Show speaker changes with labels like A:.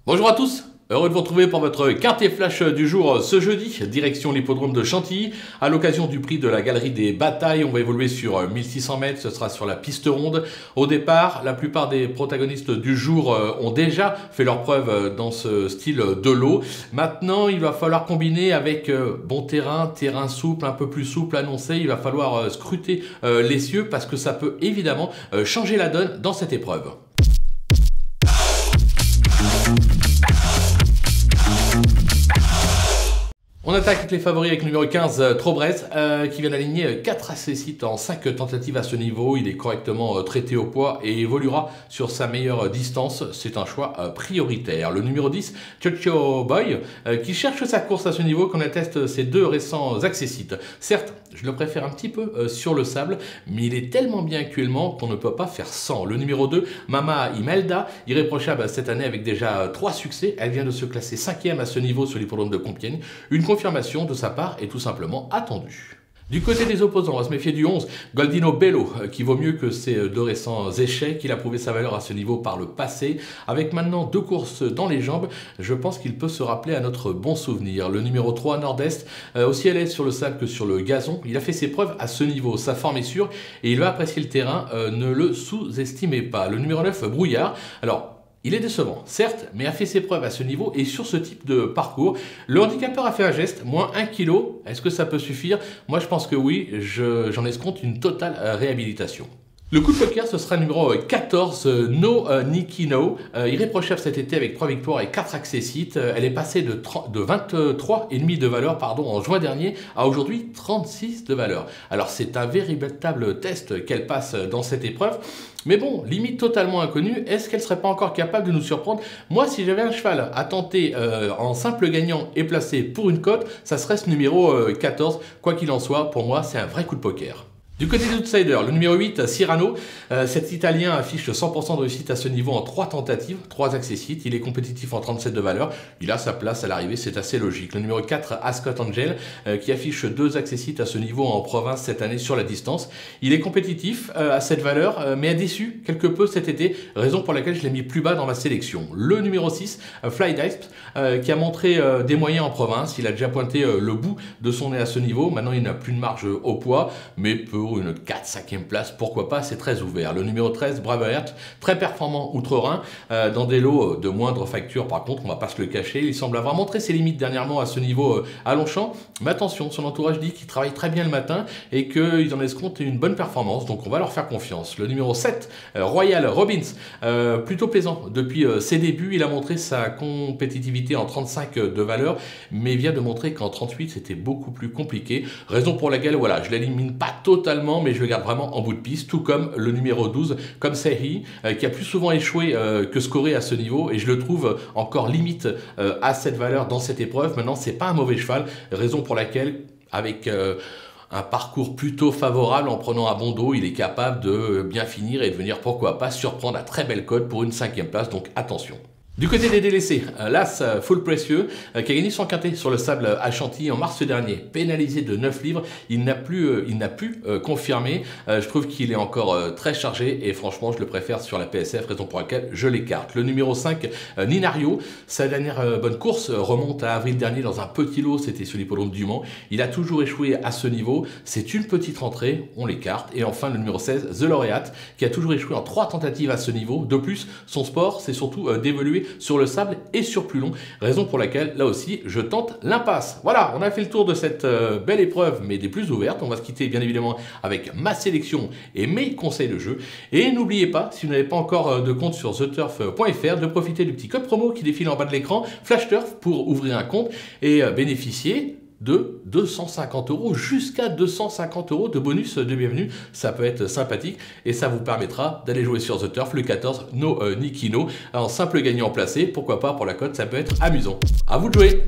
A: Bonjour à tous, heureux de vous retrouver pour votre quintet flash du jour ce jeudi, direction l'hippodrome de Chantilly. À l'occasion du prix de la Galerie des Batailles, on va évoluer sur 1600 mètres, ce sera sur la piste ronde. Au départ, la plupart des protagonistes du jour ont déjà fait leur preuve dans ce style de lot. Maintenant, il va falloir combiner avec bon terrain, terrain souple, un peu plus souple annoncé. Il va falloir scruter les cieux parce que ça peut évidemment changer la donne dans cette épreuve. On attaque avec les favoris avec le numéro 15, Trobrez, qui vient d'aligner 4 accessites en 5 tentatives à ce niveau. Il est correctement traité au poids et évoluera sur sa meilleure distance. C'est un choix prioritaire. Le numéro 10, Chocho Boy, qui cherche sa course à ce niveau, qu'on atteste ses 2 récents accessites. Certes, je le préfère un petit peu sur le sable, mais il est tellement bien actuellement qu'on ne peut pas faire sans. Le numéro 2, Mama Imelda, irréprochable cette année avec déjà 3 succès. Elle vient de se classer 5e à ce niveau sur l'hippodrome de Compiègne. Une confirmation de sa part est tout simplement attendue. Du côté des opposants, on va se méfier du 11, Goldino Bello, qui vaut mieux que ses 2 récents échecs. Il a prouvé sa valeur à ce niveau par le passé. Avec maintenant 2 courses dans les jambes, je pense qu'il peut se rappeler à notre bon souvenir. Le numéro 3, Nord-Est, aussi à l'aise sur le sable que sur le gazon. Il a fait ses preuves à ce niveau. Sa forme est sûre et il va apprécier le terrain. Ne le sous-estimez pas. Le numéro 9, Brouillard. Alors, il est décevant, certes, mais a fait ses preuves à ce niveau et sur ce type de parcours. Le handicapeur a fait un geste, moins 1 kg. Est-ce que ça peut suffire? Moi, je pense que oui. J'en escompte une totale réhabilitation. Le coup de poker, ce sera le numéro 14, No Nikki No, irréprochable cet été avec 3 victoires et 4 accessites. Elle est passée de 23,5 de valeur en juin dernier à aujourd'hui 36 de valeur. Alors c'est un véritable test qu'elle passe dans cette épreuve. Mais bon, limite totalement inconnue, est-ce qu'elle serait pas encore capable de nous surprendre? Moi, si j'avais un cheval à tenter en simple gagnant et placé pour une cote, ça serait ce numéro 14. Quoi qu'il en soit, pour moi, c'est un vrai coup de poker. Du côté des outsiders, le numéro 8, Cyrano, cet Italien affiche 100% de réussite à ce niveau en 3 tentatives, 3 accessites. Il est compétitif en 37 de valeur. Il a sa place à l'arrivée, c'est assez logique. Le numéro 4, Ascot Angel, qui affiche 2 accessites à ce niveau en province cette année sur la distance. Il est compétitif à cette valeur, mais a déçu quelque peu cet été, raison pour laquelle je l'ai mis plus bas dans ma sélection. Le numéro 6, Fly Dice, qui a montré des moyens en province. Il a déjà pointé le bout de son nez à ce niveau. Maintenant, il n'a plus de marge au poids, mais peut une 4-5e place, pourquoi pas, c'est très ouvert. Le numéro 13, Braveheart, très performant outre-Rhin, dans des lots de moindre facture, par contre, on va pas se le cacher, il semble avoir montré ses limites dernièrement à ce niveau à Longchamp, mais attention, son entourage dit qu'il travaille très bien le matin et qu'ils en escomptent une bonne performance, donc on va leur faire confiance. Le numéro 7, Royal Robbins, plutôt plaisant depuis ses débuts, il a montré sa compétitivité en 35 de valeur, mais vient de montrer qu'en 38 c'était beaucoup plus compliqué, raison pour laquelle, voilà, je l'élimine pas totalement, mais je le garde vraiment en bout de piste, tout comme le numéro 12, comme Sehi, qui a plus souvent échoué que scoré à ce niveau, et je le trouve encore limite à cette valeur dans cette épreuve. Maintenant, c'est pas un mauvais cheval, raison pour laquelle, avec un parcours plutôt favorable, en prenant un bon dos, il est capable de bien finir et de venir, pourquoi pas, surprendre à très belle cote pour une 5e place, donc attention. Du côté des délaissés, l'As Full Précieux, qui a gagné son quintet sur le sable à Chantilly en mars dernier, pénalisé de 9 livres, il n'a pu confirmer. Je trouve qu'il est encore très chargé et franchement, je le préfère sur la PSF, raison pour laquelle je l'écarte. Le numéro 5, Ninario, sa dernière bonne course remonte à avril dernier dans un petit lot, c'était sur l'hippodrome du Mans. Il a toujours échoué à ce niveau, c'est une petite rentrée, on l'écarte. Et enfin, le numéro 16, The Laureate, qui a toujours échoué en 3 tentatives à ce niveau. De plus, son sport, c'est surtout d'évoluer sur le sable et sur plus long, raison pour laquelle là aussi je tente l'impasse. Voilà, on a fait le tour de cette belle épreuve, mais des plus ouvertes. On va se quitter bien évidemment avec ma sélection et mes conseils de jeu, et n'oubliez pas, si vous n'avez pas encore de compte sur theturf.fr, de profiter du petit code promo qui défile en bas de l'écran, FlashTurf, pour ouvrir un compte et bénéficier de 250 € jusqu'à 250 € de bonus de bienvenue. Ça peut être sympathique et ça vous permettra d'aller jouer sur The Turf, le 14 No Nikki No, en simple gagnant placé. Pourquoi pas, pour la cote, ça peut être amusant. À vous de jouer.